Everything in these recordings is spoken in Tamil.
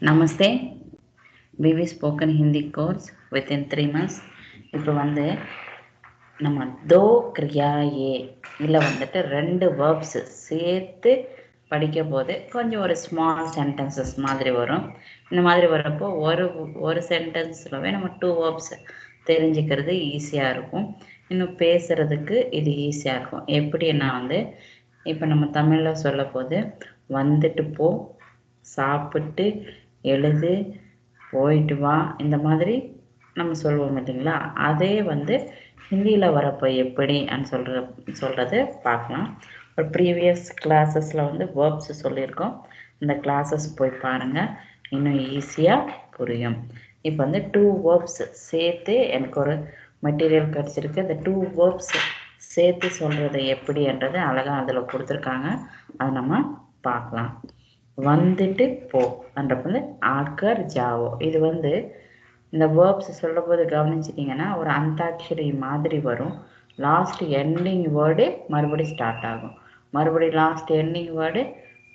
நமஸ்தே. V V spoken Hindi course within 3 months. இப்போ நம்ம தோ கிரியா ஏ இதில் 2 வேர்ப்ஸ் சேர்த்து படிக்க போது கொஞ்சம் ஒரு ஸ்மால் சென்டென்சஸ் மாதிரி வரும். இந்த மாதிரி வரப்போ ஒரு சென்டென்ஸ்லவே நம்ம 2 வேர்ப்ஸ் தெரிஞ்சுக்கிறது ஈஸியாக இருக்கும். இன்னும் பேசுகிறதுக்கு இது ஈஸியாக இருக்கும். எப்படின்னா இப்போ நம்ம தமிழில் சொல்ல போது வந்துட்டு போ, சாப்பிட்டு, எழுது, போயிட்டு வா, இந்த மாதிரி நம்ம சொல்லுவோம் இல்லைங்களா? அதே ஹிந்தியில் வரப்போ எப்படின்னு சொல்கிறது பார்க்கலாம். ஒரு ப்ரீவியஸ் கிளாஸஸில் வேர்ப்ஸ் சொல்லியிருக்கோம். இந்த கிளாஸஸ் போய் பாருங்கள், இன்னும் ஈஸியாக புரியும். இப்போ 2 வேர்ப்ஸ் சேர்த்து எனக்கு ஒரு மெட்டீரியல் கிடச்சிருக்கு. இந்த 2 வேர்ப்ஸ் சேர்த்து சொல்கிறது எப்படின்றது அழகாக அதில் கொடுத்துருக்காங்க. அதை நம்ம பார்க்கலாம். வந்துட்டு போ என்றப்ப ஆக்கர் ஜாவோ. இது இந்த வேர்ப்ஸ் சொல்ல போது கவனிச்சிட்டிங்கன்னா ஒரு அந்தாட்சரி மாதிரி வரும். லாஸ்ட் எண்டிங் வேர்டு மறுபடி ஸ்டார்ட் ஆகும், மறுபடி லாஸ்ட் எண்டிங் வேர்டு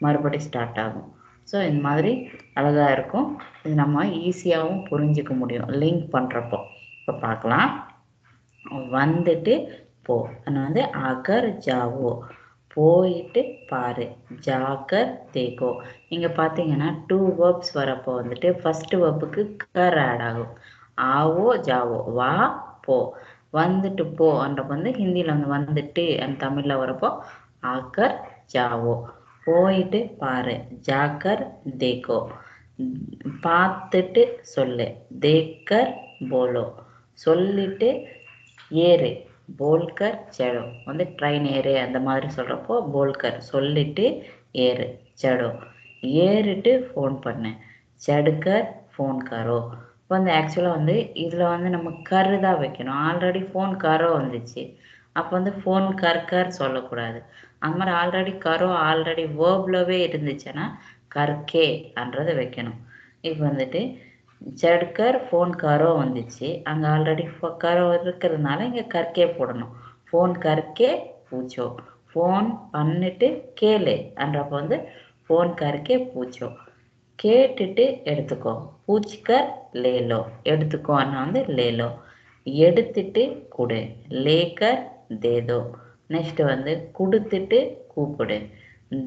மறுபடி ஸ்டார்ட் ஆகும். ஸோ இந்த மாதிரி அழகாக இருக்கும். இது நம்ம ஈஸியாகவும் புரிஞ்சிக்க முடியும் லிங்க் பண்ணுறப்போ. இப்போ பார்க்கலாம். வந்துட்டு போ ஆக்கர் ஜாவோ, போயிட்டு பாரு, ஜாக்கர் தேக்கோ. இங்கே பார்த்தீங்கன்னா 2 வேர்ப்ஸ் வரப்போ ஃபர்ஸ்ட் வேர்ப்புக்கு கர் ஆட் ஆகும். ஆவோ ஜாவோ, வா போ. வந்துட்டு போ என்றப்போ ஹிந்தியில் வந்துட்டு அண்ட் தமிழில் வரப்போ ஆக்கர் ஜாவோ. போயிட்டு பாரு, ஜாக்கர் தேக்கோ. பார்த்துட்டு சொல்லு, தேக்கர் போலோ. சொல்லிட்டு ஏறு, போல்கர் செடோ. ட்ரெயின் ஏறு அந்த மாதிரி சொல்கிறப்போ போல்கர், சொல்லிட்டு ஏறு, செடோ. ஏறிட்டு ஃபோன் பண்ணு, செடுக்கர் ஃபோன் கரோ. இப்போ ஆக்சுவலாக இதில் நம்ம கரு தான் வைக்கணும். ஆல்ரெடி ஃபோன் கரோ வந்துச்சு. அப்போ ஃபோன் கர் சொல்லக்கூடாது. அந்த மாதிரி ஆல்ரெடி கரோ ஆல்ரெடி வேர்ப்லவே இருந்துச்சுன்னா கர்கே என்றதை வைக்கணும். இப்போ செடுக்கர் ஃபோன் கரோ வந்துச்சு, அங்கே ஆல்ரெடி கரோ இருக்கிறதுனால இங்கே கற்கே போடணும். ஃபோன் கற்கே பூச்சோ. ஃபோன் பண்ணிட்டு கேளு என்றப்போ ஃபோன் கற்கே பூச்சோ. கேட்டுட்டு எடுத்துக்கோ, பூச்சிக்கர் லேலோ. எடுத்துக்கோன்னா லேலோ. எடுத்துட்டு கொடு, லேக்கர் தேதோ. நெக்ஸ்ட் கொடுத்துட்டு கூப்பிடு,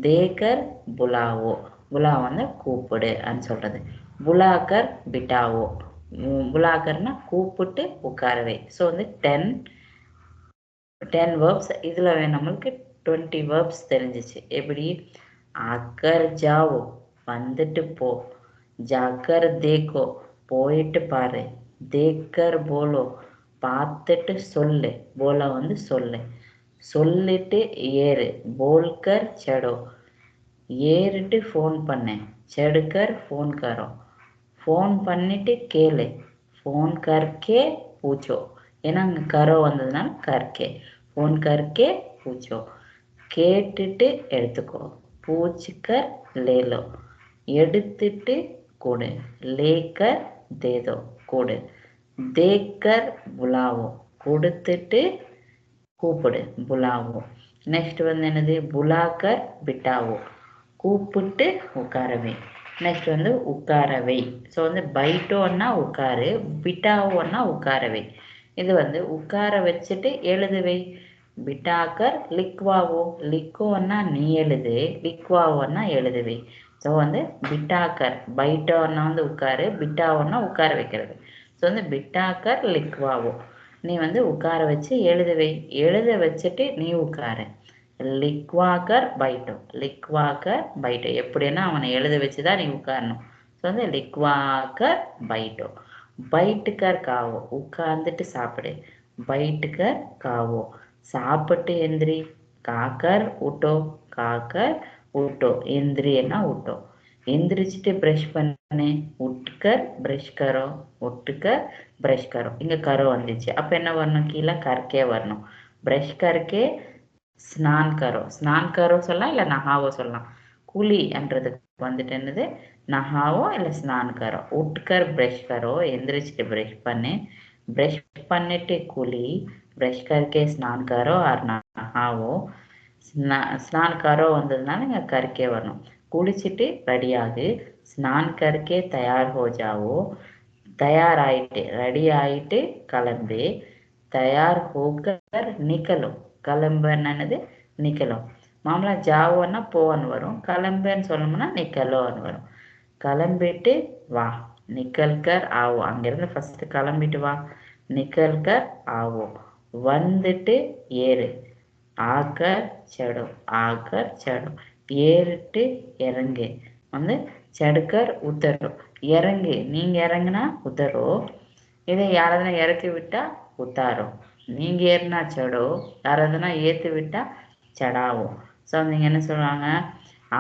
தேக்கர் புலாவோ. புலாவோ கூப்பிடு சொல்கிறது. புலாக்கர் பிட்டாவோ. புலாக்கர்னா கூப்பிட்டு உட்காரவே. So 10 verbs. இதில் நம்மளுக்கு 20 வேர்ப்ஸ் தெரிஞ்சிச்சு. எப்படி? ஆக்கர் ஜாவோ, வந்துட்டு போ. ஜாக்கர் தேக்கோ, போயிட்டு பாரு. தேக்கர் போலோ, பார்த்துட்டு சொல்லு. போலா சொல்லு. சொல்லிட்டு ஏறு, போல்கர் செடோ. ஏறிட்டு ஃபோன் பண்ணு, செடுக்கர் ஃபோன் கரோ. ஃபோன் பண்ணிட்டு கேளு, ஃபோன் கர்கே பூச்சோ. ஏன்னா அங்கே கரோ வந்ததுனால கர்கே. ஃபோன் கர்கே பூச்சோ. கேட்டுட்டு எடுத்துக்கோ, பூச்சிக்கர் லேலோ. எடுத்துட்டு கொடு, லேக்கர் தேதோ. கொடு. தேக்கர் புலாவோ, கொடுத்துட்டு கூப்பிடு, புலாவோ. நெக்ஸ்ட் என்னது? புலாக்கர் பிட்டாவோ, கூப்பிட்டு உட்காரவே. நெக்ஸ்ட் உட்காரவை. ஸோ பைட்டோன்னா உட்காரு, பிட்டாவோன்னா உட்காரவை. இது உட்கார வச்சுட்டு எழுதுவை. பிட்டாக்கர் லிக்வாவோ. லிக்கோன்னா நீ எழுது, லிக்வாவோன்னா எழுதுவை. ஸோ பிட்டாக்கர், பைட்டோன்னா உட்காரு, பிட்டாவோன்னா உட்கார வைக்கிறது. ஸோ பிட்டாக்கர் லிக்வாவோ, நீ உட்கார வச்சு எழுதுவை. எழுத வச்சுட்டு நீ உட்காரு, லிக்வாக்கர் பைட்டோ. லிக்வாக்கர் பைட்டோ. எப்படின்னா அவனை எழுத வச்சு தான் நீ உட்காரணும். So லிக்வாக்கர் phyto. பைட்டுக்கர் காவோ, உட்கார்ந்துட்டு சாப்பிடு. பைட்டுக்கர் காவோ, சாப்பிட்டு எந்திரி. காக்கர் உட்டோ, காக்கர் உட்டோ. எந்திரின்னா உட்டோ. எந்திரிச்சிட்டு ப்ரஷ் பண்ணு, உட்கர் ப்ரஷ் கரோ. உட்கர் ப்ரஷ் கரோ. இங்கே கரோ வந்துச்சு, அப்போ என்ன வரணும்? கீழே கற்கே வரணும். ப்ரஷ் கற்கே ஸ்நான் கரோ. ஸ்நான் கரோ சொல்லலாம், இல்லை நஹாவோ சொல்லலாம். குழி என்றதுக்கு என்னது? நஹாவோ இல்லை ஸ்நான் கரோ. உட்கர் ப்ரஷ் கரோ, எந்திரிச்சிட்டு ப்ரஷ் பண்ணு. ப்ரஷ் பண்ணிட்டு குழி, ப்ரஷ் கர்க்கே ஸ்நான் கரோ ஆர் நஹாவோ. ஸ்நான் கரோ வந்ததுனால இங்கே கற்கே வரணும். குளிச்சுட்டு ரெடியாகு, ஸ்நான் கர்க்கே தயார் ஹோ ஜாவோ, தயாராயிட்டு ரெடி ஆயிட்டு கிளம்பு, தயார் ஹோக்கர் நிக்கலோ, கிளம்புன்னு நிக்கலோ. மாமலா ஜாவோன்னா போன்னு வரும், கிளம்புன்னு சொல்லணும்னா நிக்கலோன்னு வரும். கிளம்பிட்டு வா, நிக்கல்கர் ஆவோ, அங்கிருந்து ஃபர்ஸ்ட் கிளம்பிட்டு வா, நிக்கல்கர் ஆவோ. வந்துட்டு ஏறு, ஆக்கர் செடோ, ஆக்கர் செடோ, ஏறிட்டு இறங்கு, வந்து செடுக்கர் உத்தரோ, இறங்கு, நீங்க இறங்குனா உத்தரோ, இதை யாராவது இறக்கி விட்டா உத்தாரோ, நீங்க ஏறினா செடோ, யாராவதுனா ஏத்து விட்டா செடாவும். ஸோ நீங்க என்ன சொல்லுவாங்க,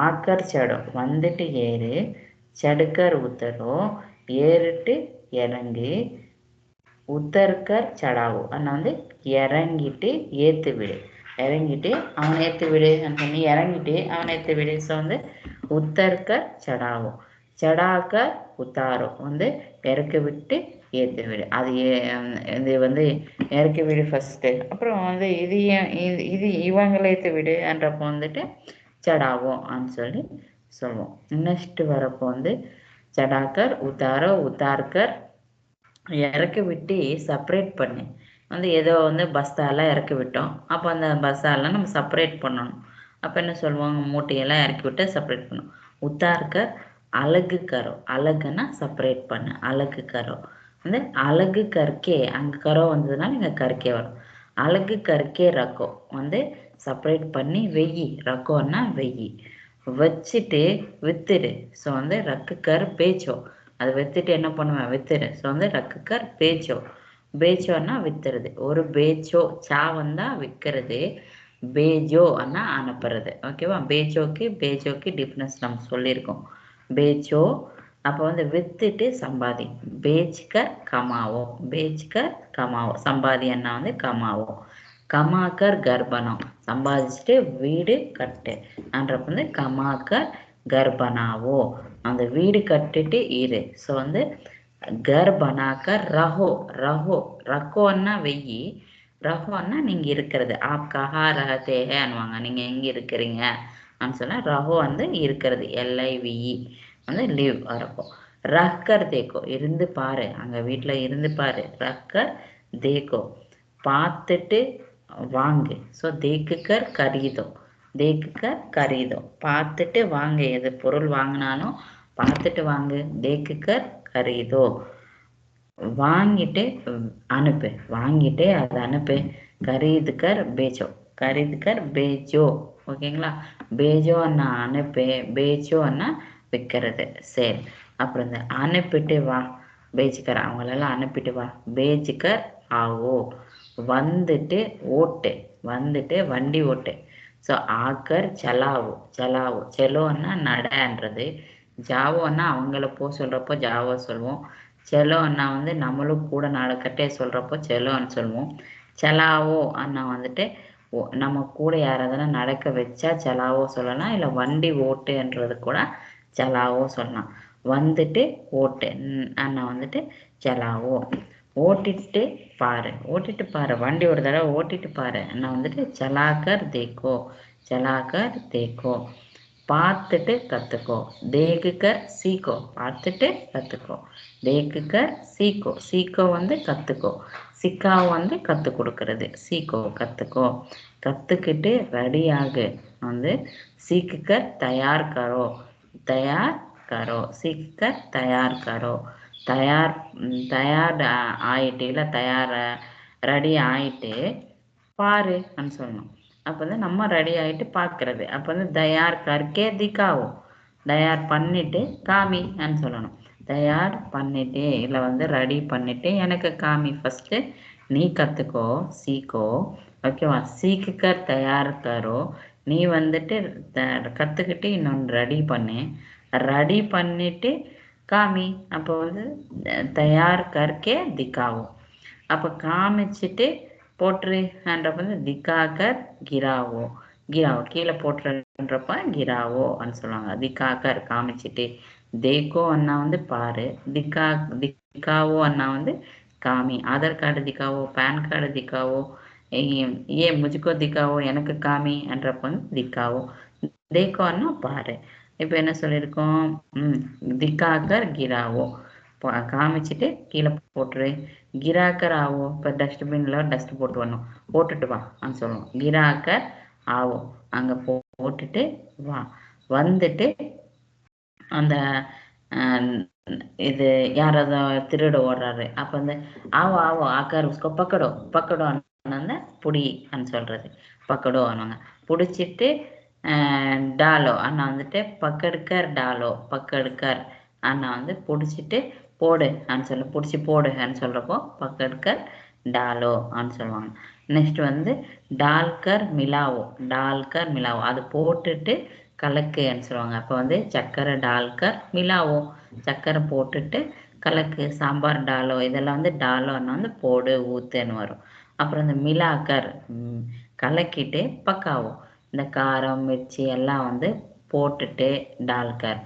ஆக்கர் செடோ வந்துட்டு ஏறு, செடுக்கர் உத்தரோ ஏறிட்டு இறங்கு, உத்தர்கர் சடாவோ அண்ணா வந்து இறங்கிட்டு ஏத்து விடு, இறங்கிட்டு அவனை ஏத்து விடு, நீ இறங்கிட்டு அவனை ஏத்து விடு. ஸோ வந்து உத்தர்கர் சடாவோ, சடாக்கர் உத்தாரோ வந்து இறக்கி விட்டு ஏத்து விடு. அது இது வந்து இறக்கி விடு ஃபர்ஸ்ட்டு, அப்புறம் வந்து இது இவங்களை ஏத்து விடு என்றப்போ வந்துட்டு சடாவோம் அப்படின்னு சொல்லி சொல்லுவோம். நெக்ஸ்ட் வரப்போ வந்து சடாக்கர் உத்தாரோ, உத்தார்கர் இறக்கி விட்டு செப்பரேட் பண்ணு, வந்து ஏதோ வந்து பஸ்தாலாம் இறக்கி விட்டோம், அப்போ அந்த பஸ்தாலாம் நம்ம செப்பரேட் பண்ணணும். அப்போ என்ன சொல்லுவாங்க, மூட்டையெல்லாம் இறக்கி விட்டு செப்பரேட் பண்ணணும். உத்தார்க்க அழகு கரோ, அழகுன்னா செப்பரேட் பண்ணு, அழகு கரோ வந்து அழகு கற்கே, அங்கே கரோ வந்ததுனால இங்கே கற்கே வரும். அழகு கற்கே ரக்கோ வந்து செப்பரேட் பண்ணி வெய்யி, ரக்கோன்னா வெய்யி, வச்சுட்டு வித்துடு. ஸோ வந்து ரக்குக்கர் பேச்சோ, அதை வித்துட்டு என்ன பண்ணுவேன், வித்துடு. ஸோ வந்து ரக்குக்கர் பேச்சோ, பேச்சோன்னா வித்துறது. ஒரு பேச்சோ சா வந்தா விற்கிறது, பேஜோ அண்ணா அனுப்புறது. ஓகேவா, பேஜோக்கு டிஃப்ரென்ஸ் நம்ம சொல்லியிருக்கோம். பேச்சோ அப்போ வந்து வித்துட்டு சம்பாதி, பேச்கர் கமாவோ, பேச்கர் கமாவோ, சம்பாதி அண்ணா வந்து கமாவோ, கமாக்கர் கர்ப்பணம் சம்பாதிச்சுட்டு வீடு கட்டு என்றப்ப வந்து கமாக்கர் கர்ப்பனாவோ, அந்த வீடு கட்டிட்டு இரு. ஸோ வந்து கர்ப்பனாக்கர் ரஹோ, ரஹோ ரக்கோன்னா வெய்யி, ரஹோன்னா நீங்க இருக்கிறது, ஆப் கஹா ரஹதே ஹேன்னுவாங்க, நீங்க எங்க இருக்கிறீங்க அப்படின்னு சொன்னா ரஹோ வந்து இருக்கிறது, LIVE வந்து லிவ் வரப்போ. ரக்கர் தேக்கோ இருந்து பாரு, அங்க வீட்டுல இருந்து பாரு, ரக்கர் தேக்கோ பார்த்துட்டு வாங்கு. ஸோ தேக்குக்கர் கரீதோ, தேக்குக்கர் கரீதோ பார்த்துட்டு வாங்க, எது பொருள் வாங்கினாலும் பார்த்துட்டு வாங்கு, தேக்குக்கர் கரீதோ. வாங்கிட்டு அனுப்பு, வாங்கிட்டு அதை அனுப்பு, கரீதுக்கர் பேச்சோ, கரீதுக்கர் பேச்சோ. ஓகேங்களா, பேஜோ அண்ணா அனுப்பு, பேச்சோ அண்ணா விற்கிறது. சரி, அப்புறம் இந்த அனுப்பிட்டு வா, பேச்சுக்கர் அவங்களெல்லாம் அனுப்பிட்டு வா, பேச்சுக்கர் ஆவோ வந்துட்டு ஓட்டு, வந்துட்டு வண்டி ஓட்டு. ஸோ ஆக்கர் சலாவோ, சலாவோ செலோன்னா நடன்றது, ஜாவோன்னா அவங்கள சொல்கிறப்போ ஜாவோ சொல்லுவோம், செலோ அண்ணா வந்து நம்மளும் கூட நடக்கட்டே சொல்கிறப்போ செலோன்னு சொல்லுவோம். செலாவோ அண்ணா வந்துட்டு நம்ம கூட யாராவது நடக்க வச்சா செலாவோ சொல்லலாம், இல்லை வண்டி ஓட்டுன்றது கூட செலாவோ சொல்லலாம். வந்துட்டு ஓட்டு அண்ணா வந்துட்டு செலாவோ, ஓட்டிட்டு பாரு, ஓட்டிட்டு பாரு, வண்டி ஒரு தடவை ஓட்டிட்டு பாரு அண்ணா வந்துட்டு சலாக்கர் தேக்கோ, சலாக்கர் தேக்கோ, பார்த்துட்டு கற்றுக்கோ, தேக்குக்கர் சீக்கோ, பார்த்துட்டு கற்றுக்கோ, தேக்குக்கர் சீக்கோ, சீக்கோ வந்து கற்றுக்கோ, சிக்காவை வந்து கற்றுக் கொடுக்கறது, சீக்கோ கற்றுக்கோ, கற்றுக்கிட்டு ரெடியாகு, வந்து சீக்குக்கர் தயார் கரோ, தயார் கரோ, சீக்குக்கர் தயார் கரோ, தயார் தயார் ஆயிட்டு, இல்லை தயார் ரெடி ஆயிட்டு பாரு அப்படின்னு சொல்லணும். அப்போ வந்து நம்ம ரெடி ஆகிட்டு பார்க்கறது, அப்போ வந்து தயார் கற்கே திக்காவும், தயார் பண்ணிட்டு காமி அப்படின்னு சொல்லணும். தயார் பண்ணிட்டு இல்லை வந்து ரெடி பண்ணிட்டு எனக்கு காமி, ஃபஸ்ட்டு நீ கற்றுக்கோ, சீக்கோ. ஓகேவா, சீக்குக்கர் தயார் கரோ, நீ வந்துட்டு கற்றுக்கிட்டு இன்னொன்று ரெடி பண்ணு, ரெடி பண்ணிட்டு காமி. அப்போ வந்து தயார் கற்கே திக்காவும், அப்போ காமிச்சிட்டு போட்டுருன்றப்ப வந்து திக்காக்கர் கிராவோ, கிராவோ கீழே போட்டுருன்றப்ப கிராவோ அப்படின்னு சொல்லுவாங்க. திக்காக்கர் காமிச்சிட்டு, தேக்கோ அண்ணா வந்து பாரு, திக்காவோ அண்ணா வந்து காமி, ஆதார் கார்டு திக்காவோ, பேன் கார்டு திக்காவோ, ஏ முஜுக்கோ திக்காவோ எனக்கு காமி என்றப்ப வந்து திக்காவோ, தேக்கோ அண்ணா பாரு, இப்போ என்ன சொல்லியிருக்கோம்? திக்காக்கர் கிராவோ, காமிச்சிட்டு கீழே போட்டுரு. கிராக்கர் ஆவோ, இப்போ டஸ்ட்பின்ல டஸ்ட் போட்டு வரணும், போட்டுட்டு வா அப்படின்னு சொல்லணும். கிராக்கர் ஆவோ, அங்கே போட்டுட்டு வா. வந்துட்டு அந்த இது யாராவது திருட ஓடுறாரு, அப்போ வந்து ஆவோ ஆவோ ஆக்கார் உஸ்கோ பக்கடோ பக்கடோ வந்து புடின்னு சொல்கிறது. பக்கடோ ஆனாங்க பிடிச்சிட்டு டாலோ அண்ணா வந்துட்டு பக்கெடுக்கார் டாலோ பக்கெடுக்கார் அண்ணா வந்து பிடிச்சிட்டு போடு அப்படின்னு சொல்ல, பிடிச்சி போடுன்னு சொல்கிறப்போ பக்கெடுக்கார் டாலோ அப்படின்னு சொல்லுவாங்க. நெக்ஸ்ட் வந்து டால்கர் மிலாவோ, டால்கர் மிலாவோ அது போட்டுட்டு கலக்குன்னு சொல்லுவாங்க. அப்போ வந்து சக்கரை டால்கர் மிலாவோ, சக்கரை போட்டுட்டு கலக்கு. சாம்பார் டாலோ இதெல்லாம் வந்து டாலோன்னா வந்து போடு ஊற்றுன்னு வரும். அப்புறம் இந்த மிலாக்கர் கலக்கிட்டு பக்காவோ, இந்த காரம் மிர்ச்சி எல்லாம் வந்து போட்டுட்டு டால்கர்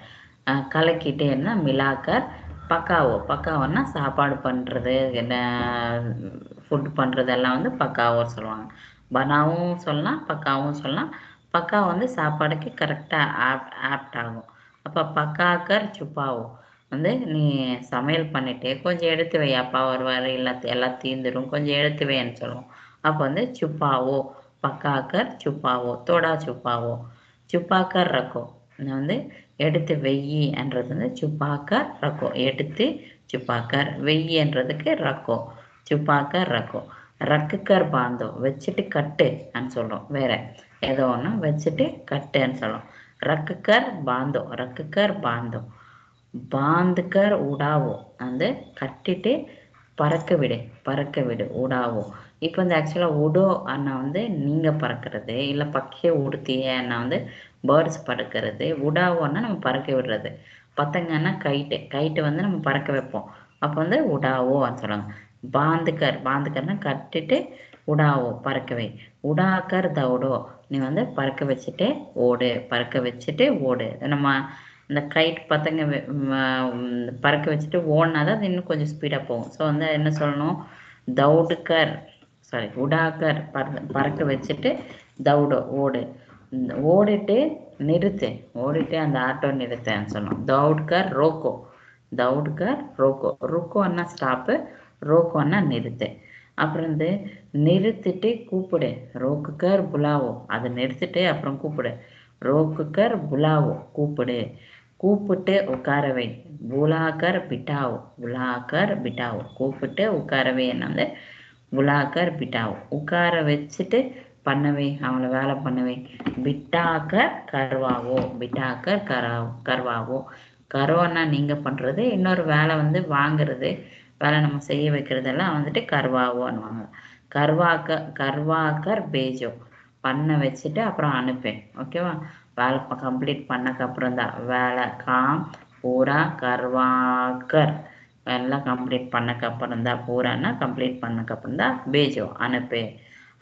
கலக்கிட்டு என்ன மிலாக்கர் பக்காவோ. பக்காவோன்னா சாப்பாடு பண்ணுறது, என்ன ஃபுட் பண்ணுறதெல்லாம் வந்து பக்காவோ சொல்லுவாங்க. பனாவும் சொல்லலாம், பக்காவும் சொல்லலாம். பக்கா வந்து சாப்பாடுக்கு கரெக்டாக ஆப்ட் ஆகும். அப்போ பக்காக்கர் சுப்பாவோ வந்து நீ சமையல் பண்ணிட்டு கொஞ்சம் எடுத்து வை, அப்பா வருவார், எல்லாம் தீந்துடும், கொஞ்சம் எடுத்து வைன்னு சொல்லுவோம். அப்போ வந்து சுப்பாவோ, பக்காக்கர் சுப்பாவோ, தோடா சுப்பாவோ. சுப்பாக்கர் ரக்கோ வந்து எடுத்து வெய்யின்றது வந்து சுப்பாக்கர் ரக்கோ, எடுத்து சுப்பாக்கர். வெய்யின்றதுக்கு ரக்கோ, சுப்பாக்கர் ரக்கோ. ரக்குக்கர் பாந்தோ வச்சுட்டு கட்டுன்னு சொல்கிறோம். வேற ஏதோ ஒன்று வச்சுட்டு கட்டுன்னு சொல்கிறோம். ரக்குக்கர் பாந்தோ, ரக்குக்கர் பாந்தோ. பாந்துக்கர் உடாவோ வந்து கட்டிட்டு பறக்க விடு, பறக்க விடு உடாவோ. இப்போ வந்து ஆக்சுவலாக உடோ அண்ணா வந்து நீங்கள் பறக்கிறது, இல்லை பக்கிய உடுத்திய அண்ணா வந்து பேர்ட்ஸ் பறக்கிறது. உடாவோன்னா நம்ம பறக்க விடுறது. பத்தங்கன்னா கைட்டு, கைட்டு வந்து நம்ம பறக்க வைப்போம். அப்போ வந்து உடாவோன்னு சொல்லுவாங்க. பாந்துக்கர், பாந்துக்கர்னா கட்டிட்டு உடாவோ பறக்கவை. உடாக்கர் தவுடோ நீ வந்து பறக்க வச்சுட்டு ஓடு, பறக்க வச்சுட்டு ஓடு. நம்ம இந்த கைட் பத்தங்க பறக்க வச்சுட்டு ஓடினா தான் அது இன்னும் கொஞ்சம் ஸ்பீடாக போகும். ஸோ வந்து என்ன சொல்லணும்? தவுடுக்கர் சாரி உடாக்கர் பறக்க வச்சுட்டு தவுடோ ஓடு. ஓடிட்டு நிறுத்து, ஓடிட்டு அந்த ஆட்டோ நிறுத்தன்னு சொல்லணும். தவுட்கர் ரோக்கோ, தவுட்கர் ரோக்கோ. ருக்கோன்னா ஸ்டாப்பு, ரோக்கோன்னா நிறுத்து. அப்புறம் வந்து நிறுத்திட்டு கூப்பிடு. ரோக்குக்கர் புலாவோ, அதை நிறுத்திட்டு அப்புறம் கூப்பிடு. ரோக்குக்கர் புலாவோ கூப்பிடு. கூப்பிட்டு உட்கார வை. புலாக்கர் பிட்டாவோ, புலாக்கர் பிட்டாவோ கூப்பிட்டு உட்கார வை. என்ன வந்து புலாக்கர் பிட்டாவோ உட்கார வச்சுட்டு பண்ணவை, அவங்கள வேலை பண்ணவை. பிட்டாக்கர் கர்வாவோ, பிட்டாக்கர் கர்வாவோ. கர்வான்னா நீங்கள் பண்ணுறது, இன்னொரு வேலை வந்து வாங்குறது, வேலை நம்ம செய்ய வைக்கிறதெல்லாம் வந்துட்டு கர்வாவோன்னுவாங்க. கர்வாக்கர் பேஜோ பண்ண வச்சுட்டு அப்புறம் அனுப்பேன். ஓகேவா? வேலை கம்ப்ளீட் பண்ணக்கப்புறம் தான் வேலை பூரா கர்வாக்கர் எல்லாம் கம்ப்ளீட் பண்ணக்கப்புறம் தான், பூரான்னா கம்ப்ளீட் பண்ணக்கப்புறம் தான் பேஜோ அனுப்பு.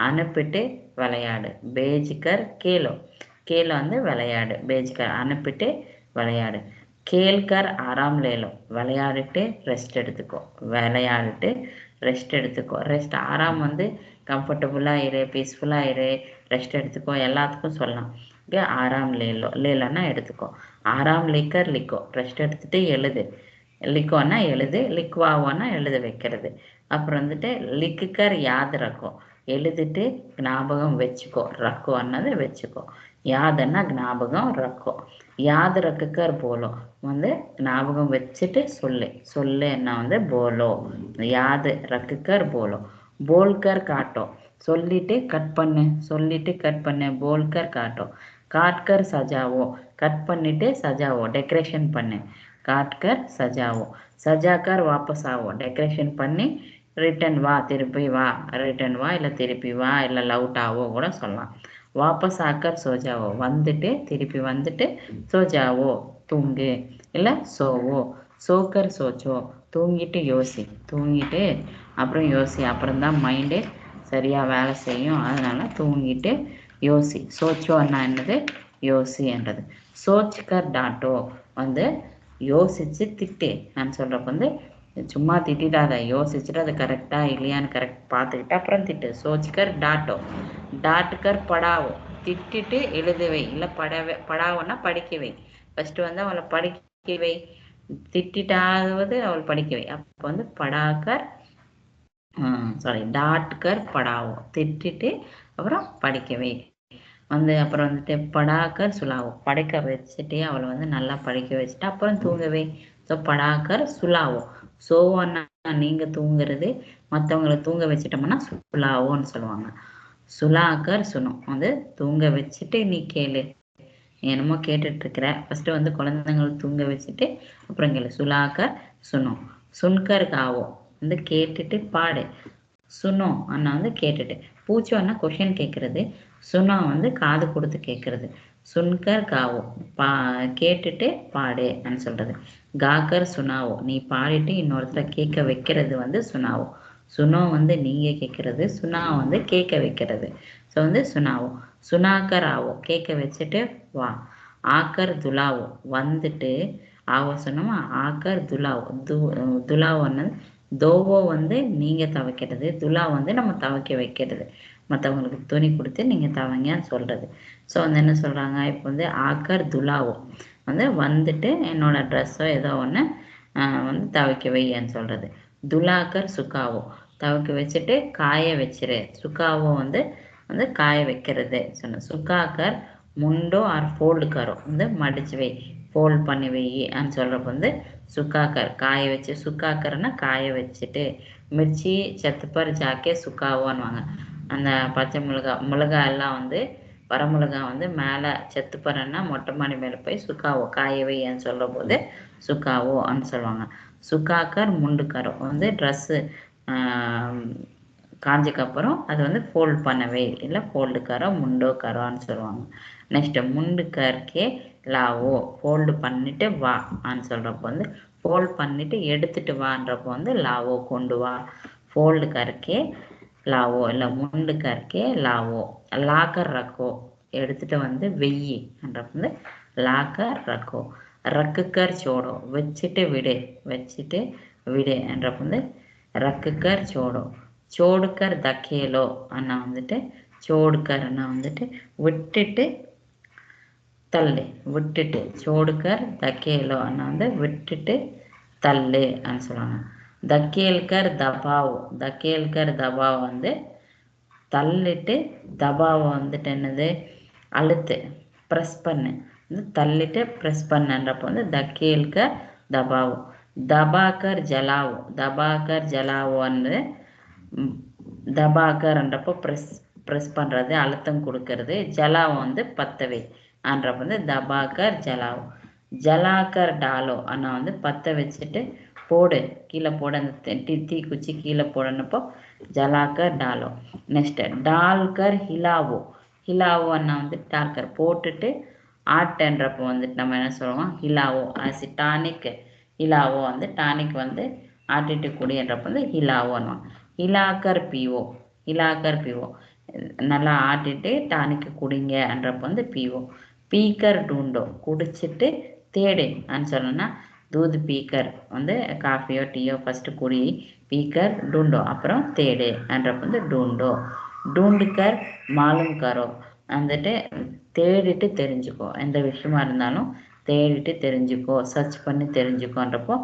அனுப்பிட்டு விளையாடு. பேஜ்கர் கேலோ, கேலோ வந்து விளையாடு. பேஜ்கர் அனுப்பிட்டு விளையாடு. கேல்கர் ஆராம் லேலோ விளையாடிட்டு ரெஸ்ட் எடுத்துக்கோ, விளையாடிட்டு ரெஸ்ட் எடுத்துக்கோ. ரெஸ்ட் ஆராம் வந்து கம்ஃபர்டபுளாக இரு, பீஸ்ஃபுல்லாக இரு, ரெஸ்ட் எடுத்துக்கோ, எல்லாத்துக்கும் சொல்லலாம். ஓகே, ஆராம் லேலோ, லேலன்னா எடுத்துக்கோ. ஆராம் லிக்கர் லிக்கோ ரெஸ்ட் எடுத்துகிட்டு எழுது. லிக்கோன்னா எழுது, லிக்வாவோன்னா எழுத வைக்கிறது. அப்புறம் வந்துட்டு லிக்குக்கர் யாது ரக்கோ எழுதிட்டு ஞாபகம் வச்சுக்கோ. ரக்கோன்னது வச்சுக்கோ. யாதுன்னா ஞாபகம், ரக்கோ யாது ரக்குக்கர் போலோ வந்து ஞாபகம் வச்சுட்டு சொல்லு. சொல்லு என்ன வந்து போலோ. யாது ரக்குக்கர் போலோ. போல்கர் காட்டோ சொல்லிட்டு கட் பண்ணு, சொல்லிட்டு கட் பண்ணு. போல்கர் காட்டோ. காட்கர் சஜாவோ கட் பண்ணிட்டு சஜாவோ டெக்கரேஷன் பண்ணு. காட்கர் சஜாவோ. சஜாக்கர் வாபஸ் ஆவோ டெக்கரேஷன் பண்ணி ரிட்டன் வா, திருப்பி வா, ரிட்டன் வா, இல்லை திருப்பி வா, இல்லை லவுட் ஆவோ கூட சொல்லலாம். வாபஸ் ஆக்கர் சோஜாவோ வந்துட்டு திருப்பி வந்துட்டு சோஜாவோ தூங்கு, இல்லை சோவோ. சோக்கர் சோச்சோ தூங்கிட்டு யோசி, தூங்கிட்டு அப்புறம் யோசி, அப்புறம்தான் மைண்டு சரியாக வேலை செய்யும். அதனால தூங்கிட்டு யோசி. சோச்சோன்னா என்னது? யோசின்றது. சோச்கர் டாட்டோ வந்து யோசித்து திட்டு. நான் சொல்கிறப்ப வந்து சும்மா திட்டாத, யோசிச்சுட்டு அது கரெக்டாக இல்லையான்னு கரெக்ட் பார்த்துக்கிட்டு அப்புறம் திட்டு. சோச்கர் டாட்டோ. டாட்டுக்கர் படாவோ திட்டிட்டு எழுதவை, இல்லை படாவோன்னா படிக்கவை. ஃபஸ்ட்டு வந்து அவளை படிக்க வை, திட்டிட்டாவது அவள் படிக்க வை. அப்போ வந்து படாக்கர் சாரி டாட்கர் படாவோ, திட்டிட்டு அப்புறம் படிக்க வை. வந்து அப்புறம் வந்துட்டு படாக்கர் சுலாவோ, படைக்க வச்சுட்டு அவளை வந்து நல்லா படிக்க வச்சுட்டு அப்புறம் தூங்கவே. ஸோ படாக்கர் சுலாவோ, சோவோன்னா நீங்கள் தூங்குறது, மற்றவங்களை தூங்க வச்சிட்டோம்னா சுலாவோன்னு சொல்லுவாங்க. சுலாக்கர் சுனம் வந்து தூங்க வச்சுட்டு நீ கேளு, என்னமோ கேட்டுட்ருக்கிற, ஃபஸ்ட்டு வந்து குழந்தைங்களை தூங்க வச்சுட்டு அப்புறம் கேளு. சுலாக்கர் சுனம். சுன்கர் காவோ வந்து கேட்டுட்டு பாடு. சுனோ அண்ணா வந்து கேட்டுட்டு. பூச்சோ அண்ணா கொஷின் கேட்குறது, சுனோ வந்து காது கொடுத்து கேட்குறது. சுன்கர் காவோ கேட்டுட்டு பாடு அப்படின்னு சொல்கிறது. காக்கர் சுனாவோ நீ பாடிட்டு இன்னொருத்தரை கேட்க வைக்கிறது வந்து சுனாவோ. சுனோ வந்து நீங்கள் கேட்குறது, சுனா வந்து கேட்க வைக்கிறது. ஸோ வந்து சுனாவோ. சுனாக்கர் ஆவோ கேட்க வச்சுட்டு வா. ஆக்கர் துலாவோ வந்துட்டு, ஆவோ சொன்னோமா, ஆக்கர் துலாவோ துலாவோன்னு தோவோ வந்து நீங்கள் துவைக்கிறது, துலா வந்து நம்ம துவைக்க வைக்கிறது, மற்றவங்களுக்கு துணி கொடுத்து நீங்கள் துவைங்கன்னு சொல்கிறது. ஸோ வந்து என்ன சொல்கிறாங்க, இப்போ வந்து ஆக்கர் துலாவோ வந்து வந்துட்டு என்னோட ட்ரெஸ்ஸோ ஏதோ ஒன்று வந்து துவைக்க வைன்னு சொல்கிறது. துலாக்கர் சுக்காவோ துவைக்க வச்சுட்டு காய வச்சிரு. சுக்காவோ வந்து வந்து காய வைக்கிறது சொன்ன. சுக்காக்கர் முண்டோ ஆர் ஃபோல்டு கரோ வந்து மடிச்சு வை, ஃபோல்ட் பண்ணி வைன்னு சொல்கிறப்ப வந்து சுக்காக்கர் காய வச்சு. சுக்காக்கர்னா காய வச்சுட்டு. மிர்ச்சி சத்துப்பர் ஜாக்கே சுக்காவோன்னுவாங்க. அந்த பச்சை மிளகா எல்லாம் வந்து வரமிளகா வந்து மேலே செத்துப்பறன்னா மொட்டை மாடி மேலே போய் சுக்காவோ காய வைன்னு சொல்கிற போது சுக்காவோன்னு சொல்லுவாங்க. சுக்காக்கர் முண்டுக்கரோ வந்து ட்ரெஸ்ஸு காஞ்சக்கப்புறம் அது வந்து ஃபோல்ட் பண்ணவே இல்லை, ஃபோல்டுக்காரோ முண்டோக்காரோன்னு சொல்லுவாங்க. நெக்ஸ்ட்டு முண்டுக்கர்க்கே லாவோ ஃபோல்டு பண்ணிவிட்டு வா ஆன்னு சொல்கிறப்போ வந்து ஃபோல்ட் பண்ணிவிட்டு எடுத்துகிட்டு வான்றப்போ வந்து லாவோ கொண்டு வா. ஃபோல்டு கர்க்கே லாவோ இல்லை முண்டு கர்க்கே லாவோ. லாக்கர் ரக்கோ எடுத்துகிட்டு வந்து வெய்யின்றப்போ வந்து லாக்கர் ரக்கோ. ரக்குக்கர் சோடோ வச்சுட்டு விடு, வச்சுட்டு விடுன்றப்போ வந்து ரக்குக்கர் சோடோ. சோடுக்கர் தக்கேலோ அண்ணா வந்துட்டு, சோடுக்கர்னா வந்துட்டு விட்டுட்டு தள்ளு, விட்டுட்டு. சோடுக்கர் தக்கேலோ அண்ணா வந்து விட்டுட்டு தள்ளு அப்படின்னு சொல்லுவாங்க. தக்கேல்கர் தபாவோ, தக்கேல்கர் தபாவோ வந்து தள்ளிட்டு, தபாவை வந்துட்டு என்னது அழுத்து, ப்ரெஸ் பண்ணு, வந்து தள்ளிட்டு ப்ரெஸ் பண்ணுன்றப்போ வந்து தக்கேல்கர் தபாவோ. தபாக்கர் ஜலாவோ, தபாக்கர் ஜலாவோ வந்து தபாக்கர்ன்றப்போ ப்ரெஸ் பண்ணுறது, அழுத்தம் கொடுக்கறது. ஜலாவோ வந்து பற்றவை ஆன்றப்போ வந்து தபாக்கர் ஜலாவோ. ஜலாக்கர் டாலோ ஆனால் வந்து பற்ற வச்சுட்டு போடு, கீழே போட, அந்த தீக்குச்சி கீழே போடனப்போ ஜலாக்கர் டாலோ. நெக்ஸ்ட்டு டால்கர் ஹிலாவோ, ஹிலாவோ அண்ணா வந்து டால்கர் போட்டுட்டு ஆட்டுன்றப்போ வந்துட்டு நம்ம என்ன சொல்லுவோம், ஹிலாவோ. ஆஸ் டானிக் ஹிலாவோ வந்து டானிக் வந்து ஆட்டிட்டு குடின்றப்போ வந்து ஹிலாவோன்னு. ஹிலாக்கர் பீவோ, ஹிலாக்கர் பீவோ நல்லா ஆட்டிட்டு டானிக்கு குடிங்கன்றப்போ வந்து பீவோ. பீக்கர் டூண்டோ குடிச்சிட்டு தேடு அப்படின்னு சொல்லணும்னா தூது பீக்கர் வந்து காஃபியோ டீயோ ஃபஸ்ட்டு குடி, பீக்கர் டூண்டோ அப்புறம் தேடுன்றப்போ வந்து டூண்டோ. டூண்டுக்கர் மாலும் கரோ வந்துட்டு தேடிட்டு தெரிஞ்சுக்கோ, எந்த விஷயமா இருந்தாலும் தேடிட்டு தெரிஞ்சுக்கோ, சர்ச் பண்ணி தெரிஞ்சுக்கோன்றப்போ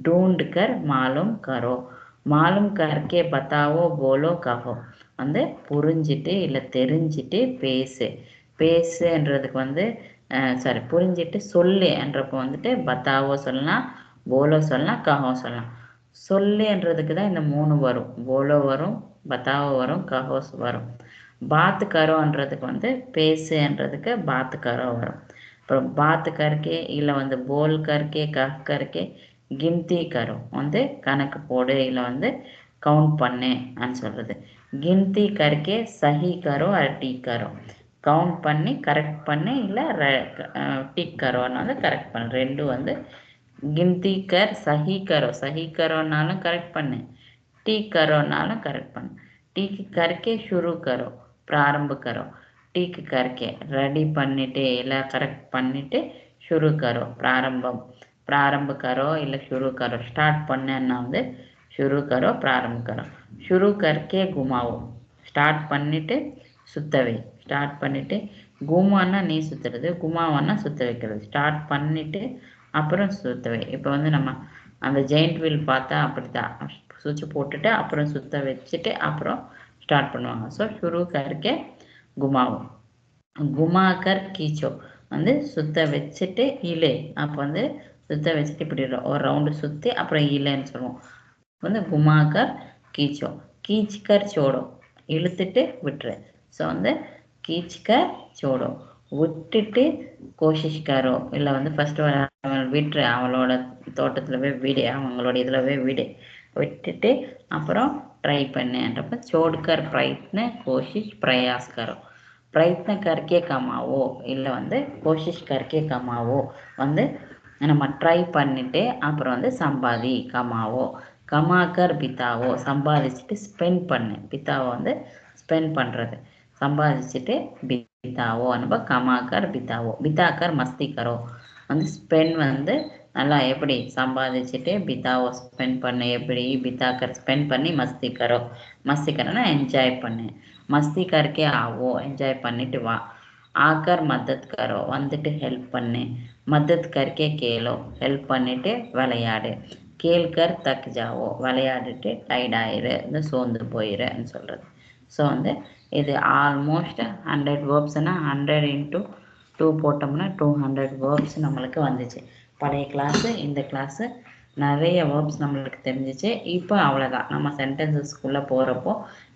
டூண்டுக்கர் மாலும் கரோ. மாலும் கர்க்கே பத்தாவோ போலோ கஹோ வந்து புரிஞ்சிட்டு இல்லை தெரிஞ்சிட்டு பேசு. பேசுன்றதுக்கு வந்து சாரி புரிஞ்சிட்டு சொல்லுன்றப்போ வந்துட்டு பத்தாவோ சொல்லலாம், போலோ சொல்லலாம், கஹோ சொல்லலாம். சொல்லுன்றதுக்கு தான் இந்த 3 வரும். போலோ வரும், பத்தாவோ வரும், கஹோஸ் வரும். பாத்து கரோன்றதுக்கு வந்து பேசுன்றதுக்கு பாத்து கரோ வரும். அப்புறம் பாத்து கற்கே இல்லை வந்து போல் கற்கே கஹ் கற்கே கின்தி கரோ வந்து கணக்கு போடு இல்லை வந்து கவுண்ட் பண்ணு அப்படின்னு சொல்கிறது. கின்தி கற்கே சஹி கரோ அது டீக் கரோ, கவுண்ட் பண்ணி கரெக்ட் பண்ணு இல்லை டிக் கரோன்னு வந்து கரெக்ட் பண்ணு. ரெண்டும் வந்து கின்தி கர் சஹி கரோ, சஹி கரோன்னாலும் கரெக்ட் பண்ணு, டீக் கரோன்னாலும் கரெக்ட் பண்ணு. டீக்கு கற்கே ஷுரு கரோ பிராரம்ப கரோ. டீக்கு கற்கே ரெடி பண்ணிவிட்டு இல்லை கரெக்ட் பண்ணிவிட்டு ஷுரு கரோ பிராரம்பம், பிராரம்ப கரோ இல்லை ஷுரு கரோ. ஸ்டார்ட் பண்ணேன்னா வந்து ஷுரு கரோ பிராரம்ப கரோ. ஷுரு கற்கே குமாவோ ஸ்டார்ட் பண்ணிவிட்டு சுத்தவை, ஸ்டார்ட் பண்ணிவிட்டு குமான்னா நீ சுற்றுறது, குமாவான்னா சுற்ற வைக்கிறது. ஸ்டார்ட் பண்ணிவிட்டு அப்புறம் சுற்ற வை. இப்போ வந்து நம்ம அந்த ஜெயிண்ட் வீல் பார்த்தா அப்படி தான், சுவிட்ச் போட்டுட்டு அப்புறம் சுற்ற வச்சுட்டு அப்புறம் ஸ்டார்ட் பண்ணுவாங்க. ஸோ ஷுரு கர்க்கே குமாவும், குமாக்கர் கீச்சோ வந்து சுற்ற வச்சுட்டு இலே, அப்போ வந்து சுற்ற வச்சுட்டு இப்படி ஒரு ரவுண்டு சுற்றி அப்புறம் இலேன்னு சொல்லுவோம். வந்து குமாக்கர் கீச்சோ, கீச்சிக்கர் சோடோ இழுத்துட்டு விட்டுரு. ஸோ வந்து கீச்சிக்கர் சோடோ விட்டுட்டு கோஷிஷ்காரோ, இல்லை வந்து ஃபஸ்ட்டு அவன் விட்டுரு, அவளோட தோட்டத்தில் போய் விடு, அவங்களோட இதில் போய் விடு, விட்டுட்டு அப்புறம் ட்ரை பண்ணுன்றப்ப சோடுக்கர் பிரயத்ன கோஷிஷ் பிரயாஸ்கரோ, பிரயத்ன கர்க்கே கமாவோ இல்லை வந்து கோஷிஷ் கர்க்கே கமாவோ வந்து நம்ம ட்ரை பண்ணிவிட்டு அப்புறம் வந்து சம்பாதி கமாவோ, கமாக்கர் பித்தாவோ சம்பாதிச்சுட்டு ஸ்பெண்ட் பண்ணு, பித்தாவோ வந்து ஸ்பெண்ட் பண்ணுறது, சம்பாதிச்சுட்டு பித்தாவோ நம்ம கமாக்கர் பித்தாவோ, பித்தாக்கர் மஸ்திக்கரோ வந்து ஸ்பெண்ட் வந்து நல்லா எப்படி சம்பாதிச்சுட்டு பித்தாவோ ஸ்பெண்ட் பண்ணு, எப்படி பித்தாக்கர் ஸ்பெண்ட் பண்ணி மஸ்திக்கரோ, மஸ்திக்கரன்னா என்ஜாய் பண்ணு, மஸ்திக்கருக்கே ஆவோ என்ஜாய் பண்ணிட்டு வா, ஆக்கர் மதத் கரோ வந்துட்டு ஹெல்ப் பண்ணு, மதத் கர்க்கே கேளோ ஹெல்ப் பண்ணிட்டு விளையாடு, கேள்கர் தக் ஜாவோ விளையாடிட்டு டயர்ட் ஆயிரு, இந்த சோர்ந்து போயிடுன்னு சொல்கிறது. ஸோ வந்து இது ஆல்மோஸ்ட் 100 வேர்ப்ஸ்னா 100 × 2 போட்டோம்னா 200 வேர்ப்ஸ் நம்மளுக்கு வந்துச்சு. பழைய கிளாஸு இந்த கிளாஸு நிறைய வேர்ப்ஸ் நம்மளுக்கு தெரிஞ்சிச்சு. இப்போ அவ்வளோதான், நம்ம சென்டென்சஸ்குள்ளே போகிறப்போ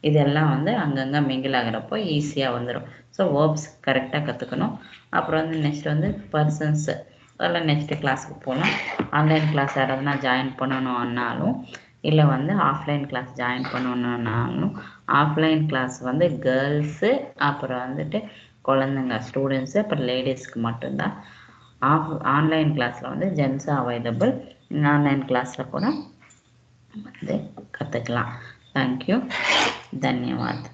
இதெல்லாம் வந்து அங்கங்கே மிங்கிள் ஆகிறப்போ ஈஸியாக வந்துடும். ஸோ வேர்ப்ஸ் கரெக்டாக கற்றுக்கணும். அப்புறம் வந்து நெக்ஸ்ட் வந்து பர்சன்ஸு, அதெல்லாம் நெக்ஸ்ட்டு கிளாஸுக்கு போகலாம். ஆன்லைன் கிளாஸ் யாராவதுனா ஜாயின் பண்ணணுன்னாலும் இல்லை வந்து ஆஃப்லைன் கிளாஸ் ஜாயின் பண்ணணுன்னாலும், ஆஃப்லைன் கிளாஸ் வந்து கேர்ள்ஸு அப்புறம் வந்துட்டு குழந்தைங்க ஸ்டூடெண்ட்ஸு அப்புறம் லேடிஸ்க்கு மட்டும்தான். ஆன்லைன் கிளாஸில் வந்து ஜென்ஸும் அவைலபிள், ஆன்லைன் கிளாஸில் கூட வந்து கற்றுக்கலாம். தேங்க்யூ, தன்யவாத்.